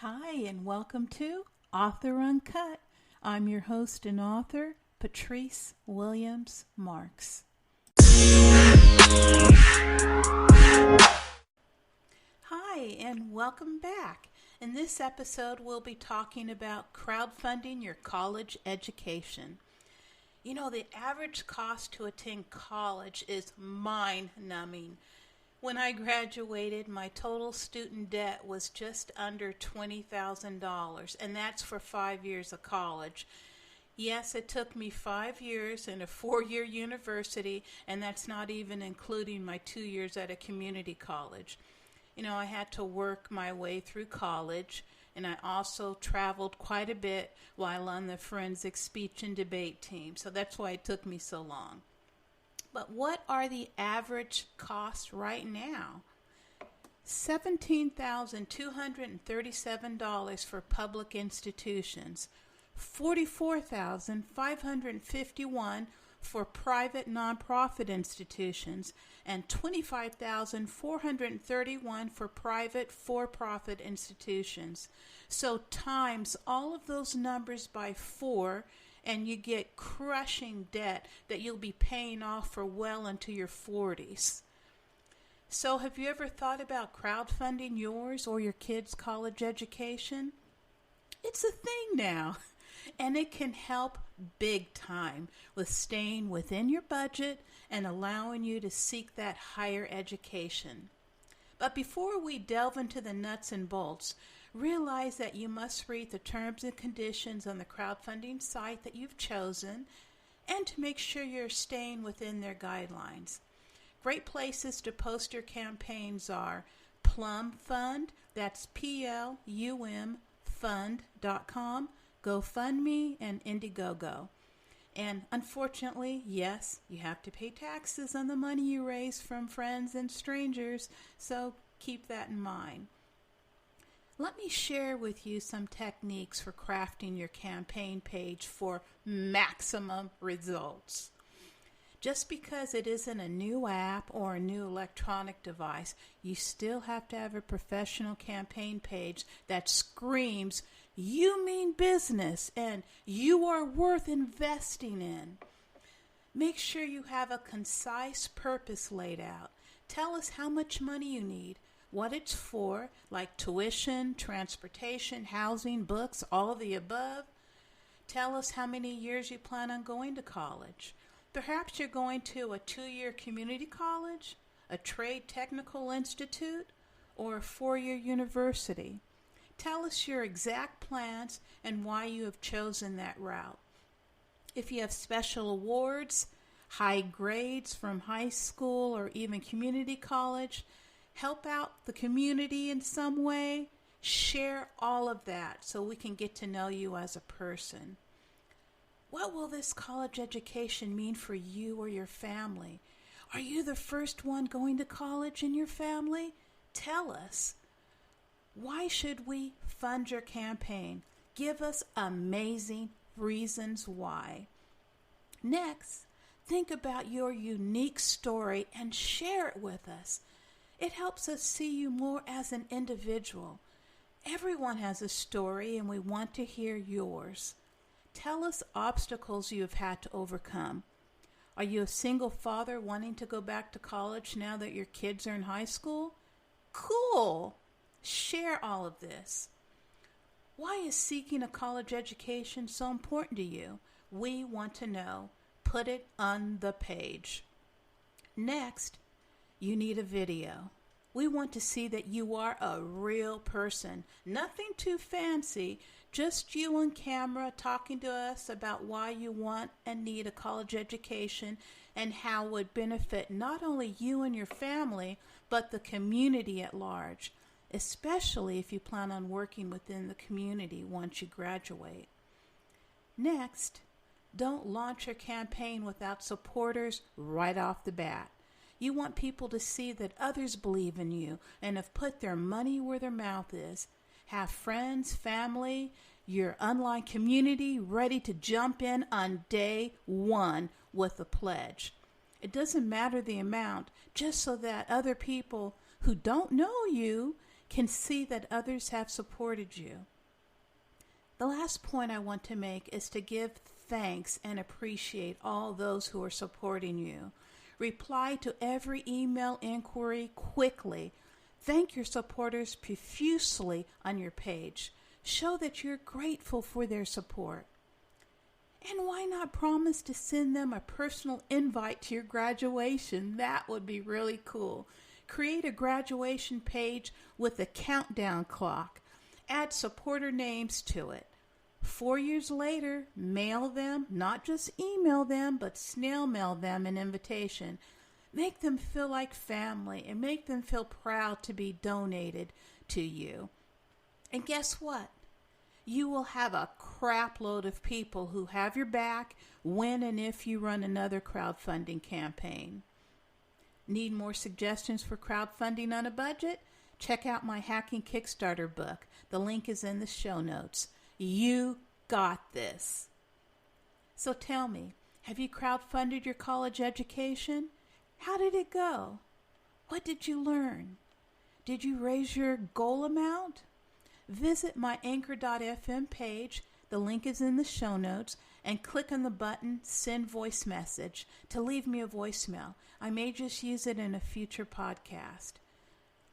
Hi, and welcome to Author Uncut. I'm your host and author, Patrice Williams Marks. Hi, and welcome back. In this episode, we'll be talking about crowdfunding your college education. You know, the average cost to attend college is mind-numbing. When I graduated, my total student debt was just under $20,000, and that's for 5 years of college. Yes, it took me 5 years in a 4-year university, and that's not even including my 2 years at a community college. You know, I had to work my way through college, and I also traveled quite a bit while on the forensic speech and debate team, so that's why it took me so long. But what are the average costs right now? $17,237 for public institutions, $44,551 for private nonprofit institutions, and $25,431 for private for-profit institutions. So times all of those numbers by 4, and you get crushing debt that you'll be paying off for well into your 40s. So have you ever thought about crowdfunding yours or your kids' college education? It's a thing now, and it can help big time with staying within your budget and allowing you to seek that higher education. But before we delve into the nuts and bolts, realize that you must read the terms and conditions on the crowdfunding site that you've chosen and to make sure you're staying within their guidelines. Great places to post your campaigns are Plum Fund, that's PLUM fund.com, GoFundMe, and Indiegogo. And unfortunately, yes, you have to pay taxes on the money you raise from friends and strangers, so keep that in mind. Let me share with you some techniques for crafting your campaign page for maximum results. Just because it isn't a new app or a new electronic device, you still have to have a professional campaign page that screams, "You mean business and you are worth investing in." Make sure you have a concise purpose laid out. Tell us how much money you need, what it's for, like tuition, transportation, housing, books, all of the above. Tell us how many years you plan on going to college. Perhaps you're going to a 2-year community college, a trade technical institute, or a 4-year university. Tell us your exact plans and why you have chosen that route. If you have special awards, high grades from high school or even community college, help out the community in some way, share all of that so we can get to know you as a person. What will this college education mean for you or your family? Are you the first one going to college in your family? Tell us. Why should we fund your campaign? Give us amazing reasons why. Next, think about your unique story and share it with us. It helps us see you more as an individual. Everyone has a story, and we want to hear yours. Tell us obstacles you have had to overcome. Are you a single father wanting to go back to college now that your kids are in high school? Cool! Share all of this. Why is seeking a college education so important to you? We want to know. Put it on the page. Next, you need a video. We want to see that you are a real person. Nothing too fancy, just you on camera talking to us about why you want and need a college education and how it would benefit not only you and your family, but the community at large, especially if you plan on working within the community once you graduate. Next, don't launch your campaign without supporters right off the bat. You want people to see that others believe in you and have put their money where their mouth is. Have friends, family, your online community ready to jump in on day one with a pledge. It doesn't matter the amount, just so that other people who don't know you can see that others have supported you. The last point I want to make is to give thanks and appreciate all those who are supporting you. Reply to every email inquiry quickly. Thank your supporters profusely on your page. Show that you're grateful for their support. And why not promise to send them a personal invite to your graduation? That would be really cool. Create a graduation page with a countdown clock. Add supporter names to it. 4 years later, mail them, not just email them, but snail mail them an invitation. Make them feel like family and make them feel proud to be donated to you. And guess what? You will have a crap load of people who have your back when and if you run another crowdfunding campaign. Need more suggestions for crowdfunding on a budget? Check out my Hacking Kickstarter book. The link is in the show notes. You got this. So tell me, have you crowdfunded your college education? How did it go? What did you learn? Did you raise your goal amount? Visit my Anchor.fm page, the link is in the show notes, and click on the button Send Voice Message to leave me a voicemail. I may just use it in a future podcast.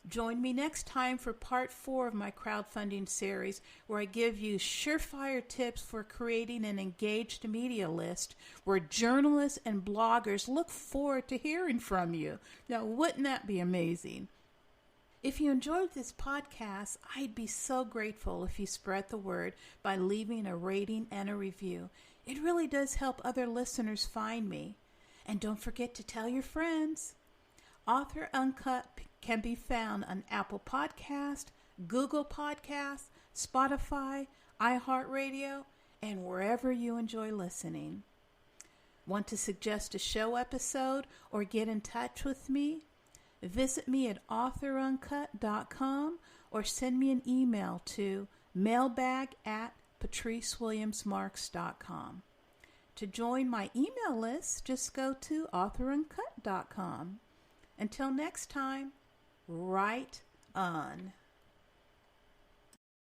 Join me next time for part 4 of my crowdfunding series, where I give you surefire tips for creating an engaged media list where journalists and bloggers look forward to hearing from you. Now, wouldn't that be amazing? If you enjoyed this podcast, I'd be so grateful if you spread the word by leaving a rating and a review. It really does help other listeners find me. And don't forget to tell your friends. Author Uncut can be found on Apple Podcast, Google Podcast, Spotify, iHeartRadio, and wherever you enjoy listening. Want to suggest a show episode or get in touch with me? Visit me at authoruncut.com or send me an email to mailbag@patricewilliamsmarks.com. To join my email list, just go to authoruncut.com. Until next time, write on.